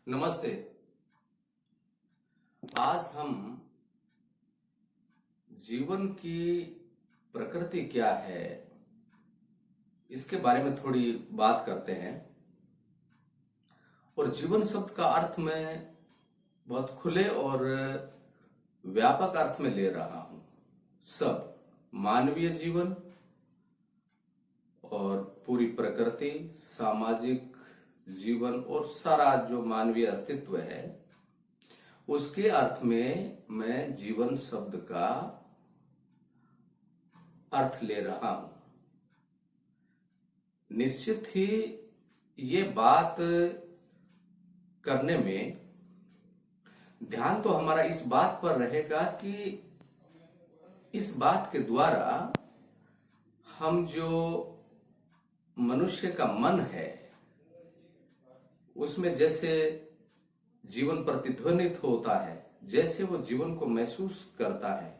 नमस्ते। आज हम जीवन की प्रकृति क्या है इसके बारे में थोड़ी बात करते हैं। और जीवन शब्द का अर्थ मैं बहुत खुले और व्यापक अर्थ में ले रहा हूं। सब मानवीय जीवन और पूरी प्रकृति, सामाजिक जीवन और सारा जो मानवीय अस्तित्व है उसके अर्थ में मैं जीवन शब्द का अर्थ ले रहा हूं। निश्चित ही ये बात करने में ध्यान तो हमारा इस बात पर रहेगा कि इस बात के द्वारा हम जो मनुष्य का मन है उसमें जैसे जीवन प्रतिध्वनित होता है, जैसे वो जीवन को महसूस करता है,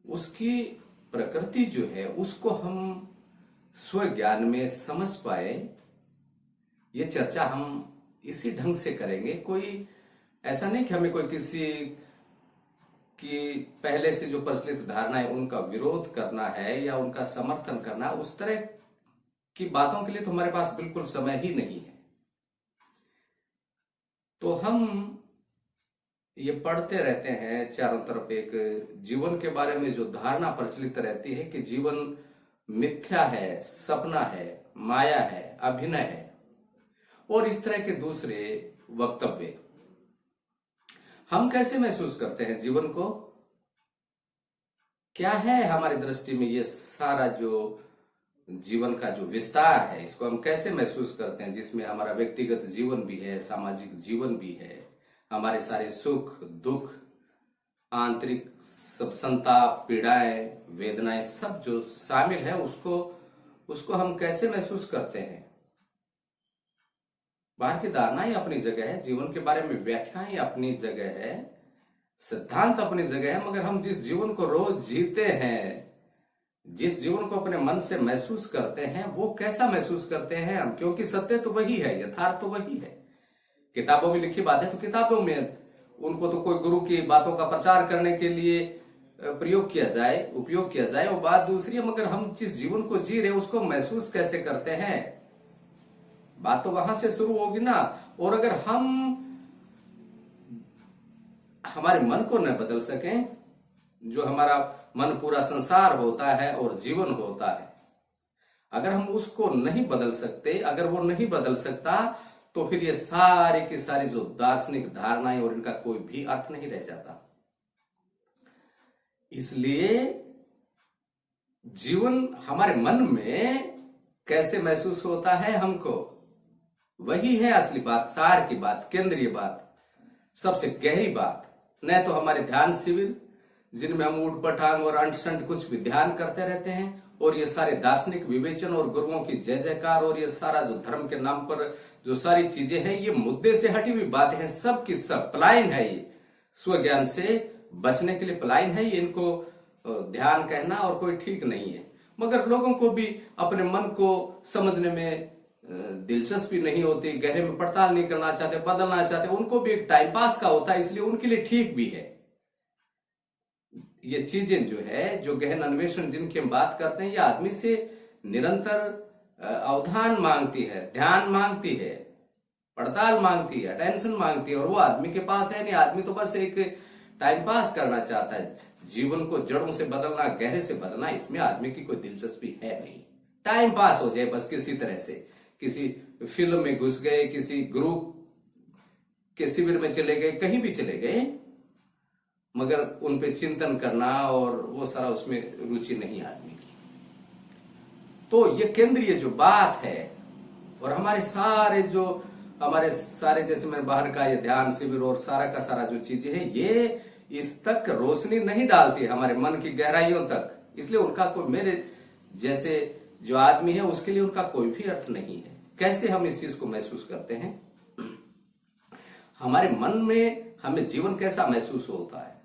उसकी प्रकृति जो है उसको हम स्वज्ञान में समझ पाए, ये चर्चा हम इसी ढंग से करेंगे। कोई ऐसा नहीं कि हमें कोई किसी की पहले से जो प्रचलित धारणा है उनका विरोध करना है या उनका समर्थन करना, उस तरह की बातों के लिए तो हमारे पास बिल्कुल समय ही नहीं है। तो हम ये पढ़ते रहते हैं चारों तरफ एक जीवन के बारे में जो धारणा प्रचलित रहती है कि जीवन मिथ्या है, सपना है, माया है, अभिनय है और इस तरह के दूसरे वक्तव्य। हम कैसे महसूस करते हैं जीवन को? क्या है हमारी दृष्टि में ये सारा जो जीवन का जो विस्तार है, इसको हम कैसे महसूस करते हैं, जिसमें हमारा व्यक्तिगत जीवन भी है, सामाजिक जीवन भी है, हमारे सारे सुख दुख, आंतरिक सब संताप, पीड़ाएं, वेदनाएं सब जो शामिल है उसको हम कैसे महसूस करते हैं। बाहर की धारणाएं अपनी जगह है, जीवन के बारे में व्याख्याएं अपनी जगह है, सिद्धांत अपनी जगह है, मगर हम जिस जीवन को रोज जीते हैं, जिस जीवन को अपने मन से महसूस करते हैं, वो कैसा महसूस करते हैं हम? क्योंकि सत्य तो वही है, यथार्थ तो वही है। किताबों में लिखी बातें तो किताबों में, उनको तो कोई गुरु की बातों का प्रचार करने के लिए उपयोग किया जाए, वो बात दूसरी है। मगर हम जिस जीवन को जी रहे उसको महसूस कैसे करते हैं, बात तो वहां से शुरू होगी ना। और अगर हम हमारे मन को न बदल सकें, जो हमारा मन पूरा संसार होता है और जीवन होता है, अगर हम उसको नहीं बदल सकते, अगर वो नहीं बदल सकता, तो फिर ये सारी की सारी जो दार्शनिक धारणाएं और इनका कोई भी अर्थ नहीं रह जाता। इसलिए जीवन हमारे मन में कैसे महसूस होता है हमको, वही है असली बात, सार की बात, केंद्रीय बात, सबसे गहरी बात। न तो हमारे ध्यान शिविर जिनमें हम ऊट पटांग और अंट संट कुछ भी ध्यान करते रहते हैं, और ये सारे दार्शनिक विवेचन और गुरुओं की जय जयकार और ये सारा जो धर्म के नाम पर जो सारी चीजें हैं, ये मुद्दे से हटी हुई बातें हैं, सब की सब पलायन है। ये स्वज्ञान से बचने के लिए पलायन है, ये इनको ध्यान कहना और कोई ठीक नहीं है। मगर लोगों को भी अपने मन को समझने में दिलचस्पी नहीं होती, गहरे में पड़ताल नहीं करना चाहते, बदलना चाहते, उनको भी एक टाइम पास का होता है, इसलिए उनके लिए ठीक भी है। ये चीजें जो है, जो गहन अन्वेषण जिनकी हम बात करते हैं, ये आदमी से निरंतर अवधान मांगती है, ध्यान मांगती है, पड़ताल मांगती है, अटेंशन मांगती है, और वो आदमी के पास है नहीं। आदमी तो बस एक टाइम पास करना चाहता है। जीवन को जड़ों से बदलना, गहरे से बदलना, इसमें आदमी की कोई दिलचस्पी है नहीं। टाइम पास हो जाए बस किसी तरह से, किसी फिल्म में घुस गए, किसी गुरु के शिविर में चले गए, कहीं भी चले गए, मगर उन पे चिंतन करना और वो सारा उसमें रुचि नहीं आदमी की। तो ये केंद्रीय जो बात है, और हमारे सारे जैसे मैं बाहर का ये ध्यान शिविर और सारा का सारा जो चीजें हैं, ये इस तक रोशनी नहीं डालती हमारे मन की गहराइयों तक। इसलिए उनका कोई, मेरे जैसे जो आदमी है उसके लिए उनका कोई भी अर्थ नहीं है। कैसे हम इस चीज को महसूस करते हैं? हमारे मन में हमें जीवन कैसा महसूस होता है,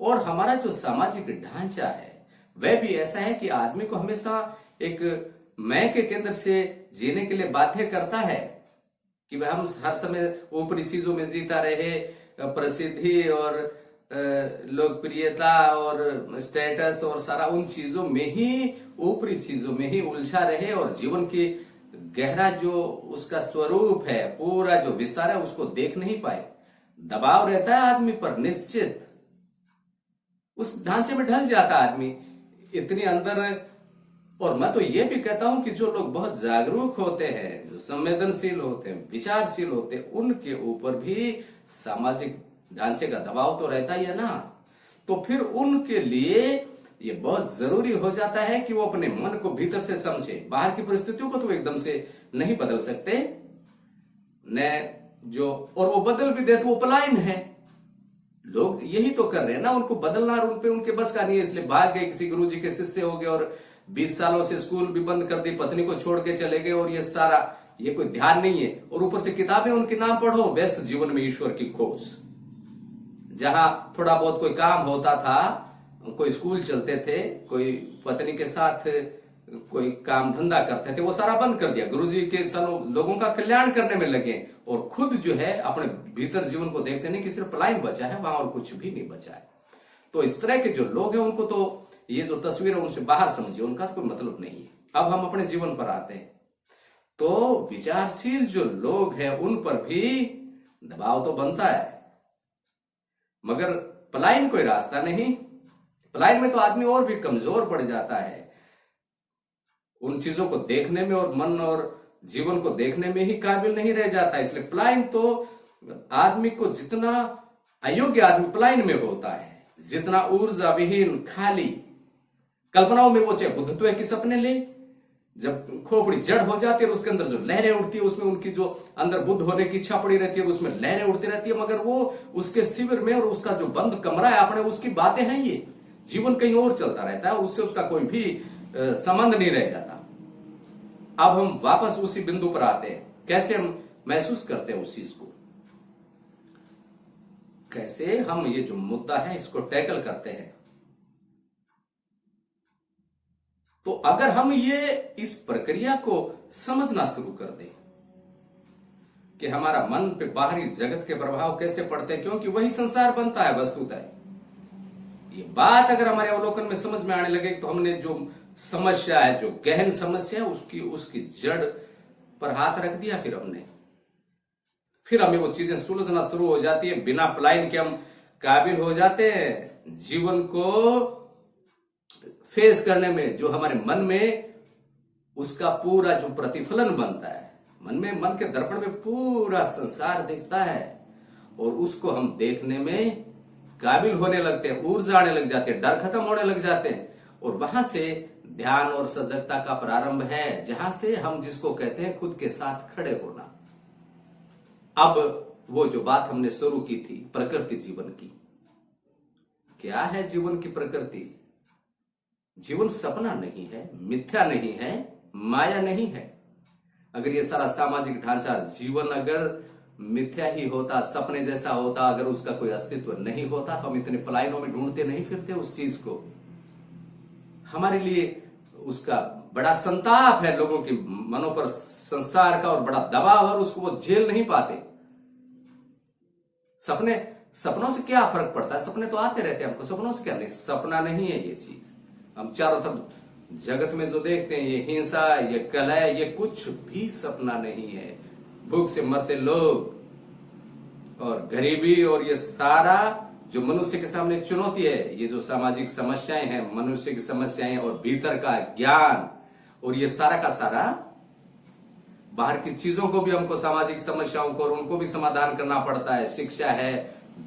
और हमारा जो सामाजिक ढांचा है वह भी ऐसा है कि आदमी को हमेशा एक मैं के केंद्र से जीने के लिए बाध्य करता है। कि वह हम हर समय ऊपरी चीजों में जीता रहे, प्रसिद्धि और लोकप्रियता और स्टेटस और सारा उन चीजों में ही, ऊपरी चीजों में ही उलझा रहे और जीवन की गहरा जो उसका स्वरूप है, पूरा जो विस्तार है, उसको देख नहीं पाए। दबाव रहता है आदमी पर निश्चित, उस ढांचे में ढल जाता आदमी इतनी अंदर। और मैं तो ये भी कहता हूं कि जो लोग बहुत जागरूक होते हैं, जो संवेदनशील होते हैं, विचारशील होते हैं, उनके ऊपर भी सामाजिक ढांचे का दबाव तो रहता ही है ना। तो फिर उनके लिए ये बहुत जरूरी हो जाता है कि वो अपने मन को भीतर से समझे। बाहर की परिस्थितियों को तो एकदम से नहीं बदल सकते न, जो और वो बदल भी दे तो वो पलायन है। लोग यही तो कर रहे हैं ना, उनको बदलना और उनपे उनके बस का नहीं है, इसलिए भाग गए, किसी गुरुजी के शिष्य हो गए और 20 सालों से स्कूल भी बंद कर दी, पत्नी को छोड़ के चले गए और ये सारा, ये कोई ध्यान नहीं है। और ऊपर से किताबें उनके नाम पढ़ो, व्यस्त जीवन में ईश्वर की खोज। जहां थोड़ा बहुत कोई काम होता था, कोई स्कूल चलते थे, कोई पत्नी के साथ कोई काम धंधा करते थे, वो सारा बंद कर दिया। गुरुजी के सालों लोगों का कल्याण करने में लगे और खुद जो है अपने भीतर जीवन को देखते नहीं कि सिर्फ पलायन बचा है, वहां और कुछ भी नहीं बचा है। तो इस तरह के जो लोग हैं उनको तो ये जो तस्वीर है उनसे बाहर समझिए, उनका तो कोई मतलब नहीं है। अब हम अपने जीवन पर आते हैं, तो विचारशील जो लोग हैं उन पर भी दबाव तो बनता है, मगर पलायन कोई रास्ता नहीं। पलायन में तो आदमी और भी कमजोर पड़ जाता है, उन चीजों को देखने में और मन और जीवन को देखने में ही काबिल नहीं रह जाता। इसलिए पलायन तो आदमी को, जितना अयोग्य आदमी पलायन में होता है, जितना ऊर्जा विहीन, खाली, कल्पनाओं में वो चाहे बुद्धत्व की सपने ले, जब खोपड़ी जड़ हो जाती है और उसके अंदर जो लहरें उड़ती है, उसमें उनकी जो अंदर बुद्ध होने की इच्छा पड़ी रहती है, उसमें लहरें उड़ती रहती है, मगर वो उसके शिविर में और उसका जो बंद कमरा है अपने, उसकी बातें हैं, ये जीवन कहीं और चलता रहता है और उससे उसका कोई भी संबंध नहीं रह जाता। अब हम वापस उसी बिंदु पर आते हैं, कैसे हम महसूस करते हैं उस चीज को, कैसे हम ये जो मुद्दा है इसको टैकल करते हैं। तो अगर हम ये इस प्रक्रिया को समझना शुरू कर दें कि हमारा मन पे बाहरी जगत के प्रभाव कैसे पड़ते हैं, क्योंकि वही संसार बनता है वस्तुतः, ये बात अगर हमारे अवलोकन में समझ में आने लगे तो हमने जो समस्या है, जो गहन समस्या है, उसकी जड़ पर हाथ रख दिया। फिर हमें वो चीजें सुलझना शुरू हो जाती है, बिना पलायन के हम काबिल हो जाते हैं जीवन को फेस करने में। जो हमारे मन में उसका पूरा जो प्रतिफलन बनता है, मन के दर्पण में पूरा संसार दिखता है और उसको हम देखने में काबिल होने लगते हैं, ऊर्जा आने लग जाती है, डर खत्म होने लग जाते हैं और वहां से ध्यान और सजगता का प्रारंभ है, जहां से हम जिसको कहते हैं खुद के साथ खड़े होना। अब वो जो बात हमने शुरू की थी प्रकृति जीवन की, क्या है जीवन की प्रकृति? जीवन सपना नहीं है, मिथ्या नहीं है, माया नहीं है। अगर ये सारा सामाजिक ढांचा, जीवन अगर मिथ्या ही होता, सपने जैसा होता, अगर उसका कोई अस्तित्व नहीं होता तो हम इतने पलायनों में ढूंढते नहीं फिरते उस चीज को। हमारे लिए उसका बड़ा संताप है, लोगों के मनों पर संसार का और बड़ा दबाव है और उसको वो झेल नहीं पाते। सपनों से क्या फर्क पड़ता है? सपने तो आते रहते हैं हमको, सपनों से क्या? नहीं, सपना नहीं है ये चीज। हम चारों तरफ जगत में जो देखते हैं, ये हिंसा, ये कलह, ये कुछ भी सपना नहीं है। भूख से मरते लोग और गरीबी और ये सारा जो मनुष्य के सामने चुनौती है, ये जो सामाजिक समस्याएं हैं, मनुष्य की समस्याएं और भीतर का ज्ञान और ये सारा का सारा, बाहर की चीजों को भी हमको, सामाजिक समस्याओं को, और उनको भी समाधान करना पड़ता है। शिक्षा है,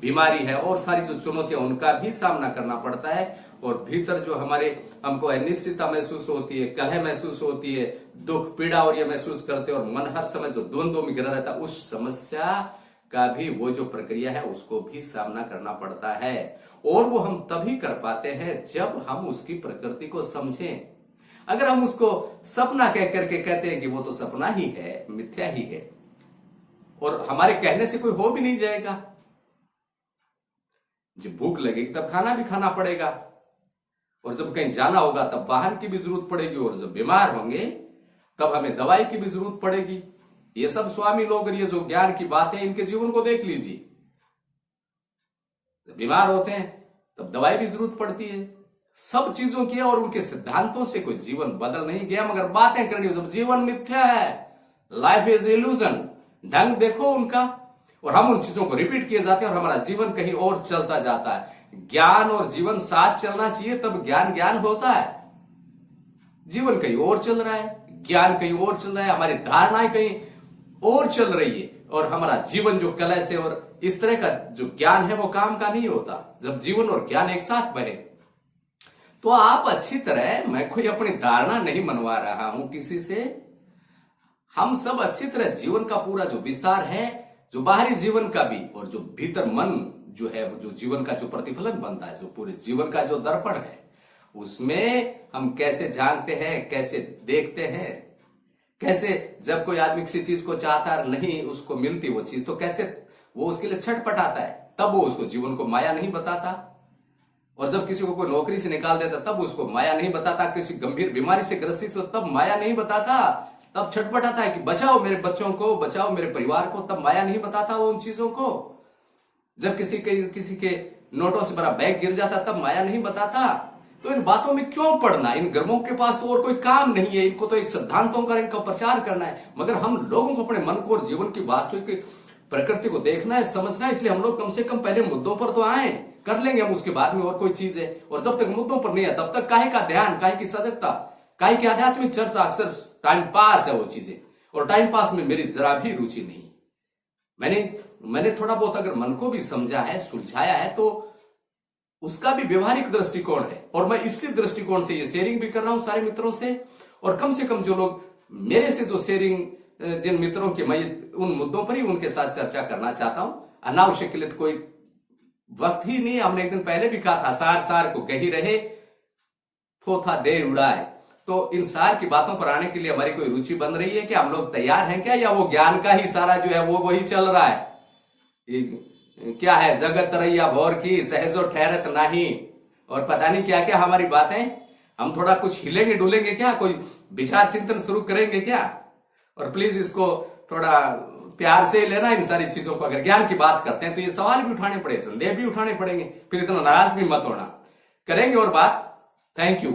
बीमारी है और सारी जो चुनौतियां, उनका भी सामना करना पड़ता है। और भीतर जो हमको अनिश्चितता महसूस होती है, कलह महसूस होती है, दुख पीड़ा और ये महसूस करते हैं और मन हर समय जो द्वंद्व में घिरा रहता है, उस समस्या का भी वो जो प्रक्रिया है उसको भी सामना करना पड़ता है। और वो हम तभी कर पाते हैं जब हम उसकी प्रकृति को समझें। अगर हम उसको सपना कह करके कहते हैं कि वो तो सपना ही है, मिथ्या ही है, और हमारे कहने से कोई हो भी नहीं जाएगा। जब भूख लगेगी तब खाना भी खाना पड़ेगा, और जब कहीं जाना होगा तब वाहन की भी जरूरत पड़ेगी, और जब बीमार होंगे तब हमें दवाई की भी जरूरत पड़ेगी। ये सब स्वामी लोग और ये जो ज्ञान की बात है, इनके जीवन को देख लीजिए। जब बीमार होते हैं तब दवाई भी जरूरत पड़ती है, सब चीजों की, और उनके सिद्धांतों से कोई जीवन बदल नहीं गया, मगर बातें करनी हो। जब जीवन मिथ्या है, लाइफ इज इल्यूजन, ढंग देखो उनका, और हम उन चीजों को रिपीट किए जाते हैं और हमारा जीवन कहीं और चलता जाता है। ज्ञान और जीवन साथ चलना चाहिए, तब ज्ञान ज्ञान होता है। जीवन कहीं और चल रहा है, ज्ञान कहीं और चल रहा है, हमारी धारणाएं कहीं और चल रही है, और हमारा जीवन जो कलह से और इस तरह का जो ज्ञान है वो काम का नहीं होता। जब जीवन और ज्ञान एक साथ बहे तो आप अच्छी तरह, मैं कोई अपनी धारणा नहीं मनवा रहा हूं किसी से, हम सब अच्छी तरह जीवन का पूरा जो विस्तार है, जो बाहरी जीवन का भी और जो भीतर मन जो है, जो जीवन का जो प्रतिफलन बनता है, जो पूरे जीवन का जो दर्पण है, उसमें हम कैसे जानते हैं, कैसे देखते हैं, कैसे जब कोई आदमी किसी चीज को चाहता नहीं उसको मिलती वो चीज, तो कैसे वो उसके लिए छटपटाता है, तब वो उसको जीवन को माया नहीं बताता। और जब किसी को कोई नौकरी से निकाल देता तब उसको माया नहीं बताता, किसी गंभीर बीमारी से ग्रसित तो तब माया नहीं बताता, तब छटपटाता है कि बचाओ मेरे बच्चों को, बचाओ मेरे परिवार को, तब माया नहीं बताता वो उन चीजों को। जब किसी के नोटों से भरा बैग गिर जाता तब माया नहीं बताता। तो इन बातों में क्यों पड़ना, इन गर्मों के पास तो और कोई काम नहीं है, इनको तो एक सिद्धांतों का इनका प्रचार करना है, मगर हम लोगों को अपने मन को और जीवन की वास्तविक प्रकृति को देखना है, समझना है। इसलिए हम लोग कम से कम पहले मुद्दों पर तो आए, कर लेंगे हम उसके बाद में और कोई चीज है। और जब तक मुद्दों पर नहीं है तब तक काहे का ध्यान, काहे की सजगता, काहे की आध्यात्मिक चर्चा, अक्सर टाइम पास है वो चीजें, और टाइम पास में मेरी जरा भी रुचि नहीं। मैंने थोड़ा बहुत अगर मन को भी समझा है, सुलझाया है, तो उसका भी व्यवहारिक दृष्टिकोण है, और मैं इसी दृष्टिकोण से ये शेयरिंग भी कर रहा हूं सारे मित्रों से। और कम से कम जो लोग मेरे से जो शेयरिंग, जिन मित्रों के, मैं उन मुद्दों पर ही उनके साथ चर्चा करना चाहता हूं। अनावश्यक के लिए कोई वक्त ही नहीं। हमने एक दिन पहले भी कहा था, सार सार को कही रहे, थोथा दे उड़ाए। तो इन सार की बातों पर आने के लिए हमारी कोई रुचि बन रही है क्या, हम लोग तैयार हैं क्या, या वो ज्ञान का ही सारा जो है वो वही चल रहा है? क्या है, जगत रैया भौर की, सहजो ठहरत नहीं, और पता नहीं क्या क्या हमारी बातें। हम थोड़ा कुछ हिलेंगे डुलेंगे क्या, कोई विचार चिंतन शुरू करेंगे क्या? और प्लीज इसको थोड़ा प्यार से लेना इन सारी चीजों को। अगर ज्ञान की बात करते हैं तो ये सवाल भी उठाने पड़े, संदेह भी उठाने पड़ेंगे, फिर इतना नाराज भी मत होना। करेंगे और बात। Thank you.